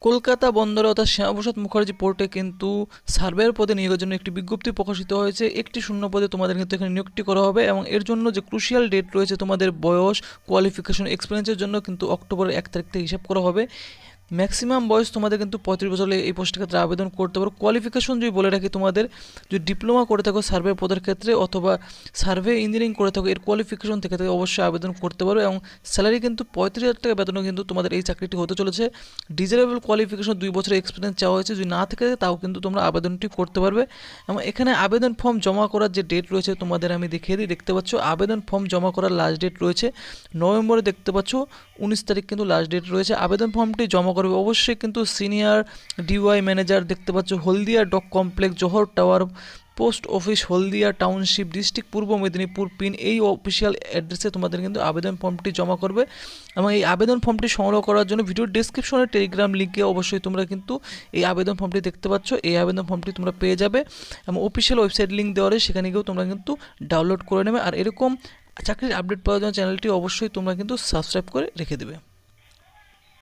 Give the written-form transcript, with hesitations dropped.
কলকাতা বন্দরে অর্থাৎ শ্যামাপ্রসাদ মুখার্জি পোর্টে কিন্তু সার্ভেয়ার পদে নিয়োগের জন্য একটি বিজ্ঞপ্তি প্রকাশিত হয়েছে। একটি শূন্য পদে তোমাদের কিন্তু এখানে নিয়োগটি করা হবে এবং এর জন্য যে ক্রুশিয়াল ডেট রয়েছে তোমাদের বয়স, কোয়ালিফিকেশন, এক্সপিরিয়েন্সের জন্য কিন্তু অক্টোবরের 1 তারিখ থেকে হিসাব করা হবে। ম্যাক্সিমাম বয়স তোমাদের কিন্তু 35 বছর হলে এই পোস্টের ক্ষেত্রে আবেদন করতে পারো। কোয়ালিফিকেশন যদি বলে রাখি, তোমাদের যদি ডিপ্লোমা করে থাকো সার্ভে পদের ক্ষেত্রে অথবা সার্ভে ইঞ্জিনিয়ারিং করে থাকো, এর কোয়ালিফিকেশন থেকে অবশ্যই আবেদন করতে পারো এবং স্যালারি কিন্তু 35,000 টাকা বেতনও কিন্তু তোমাদের এই চাকরিটি হতে চলেছে। ডিজারেবল কোয়ালিফিকেশন 2 বছরের এক্সপিরিয়েন্স চাওয়া হয়েছে, যদি না থাকে তাও কিন্তু তোমরা আবেদনটি করতে পারবে। এবং এখানে আবেদন ফর্ম জমা করার যে ডেট রয়েছে তোমাদের আমি দেখিয়ে দিই। দেখতে পাচ্ছ আবেদন ফর্ম জমা করার লাস্ট ডেট রয়েছে নভেম্বরে, দেখতে পাচ্ছ 19 তারিখ কিন্তু লাস্ট ডেট রয়েছে। আবেদন ফর্মটি জমা করবে অবশ্যই কিন্তু সিনিয়র ডিওয়াই ম্যানেজার, দেখতে পাচ্ছ হলদিয়া ডক কমপ্লেক্স, জোহর টাওয়ার, পোস্ট অফিস, হলদিয়া টাউনশিপ, ডিস্ট্রিক্ট পূর্ব মেদিনীপুর পিন, এই অফিসিয়াল অ্যাড্রেসে তোমাদের কিন্তু আবেদন ফর্মটি জমা করবে। এবং এই আবেদন ফর্মটি সংগ্রহ করার জন্য ভিডিওর ডেসক্রিপশনে টেলিগ্রাম লিঙ্কে অবশ্যই তোমরা কিন্তু এই আবেদন ফর্মটি দেখতে পাচ্ছ, এই আবেদন ফর্মটি তোমরা পেয়ে যাবে এবং অফিসিয়াল ওয়েবসাইট লিঙ্ক দেওয়া রয়েছে, সেখানে গিয়েও তোমরা কিন্তু ডাউনলোড করে নেবে। আর এরকম চাকরির আপডেট পাওয়ার জন্য চ্যানেলটি অবশ্যই তোমরা কিন্তু সাবস্ক্রাইব করে রেখে দেবে।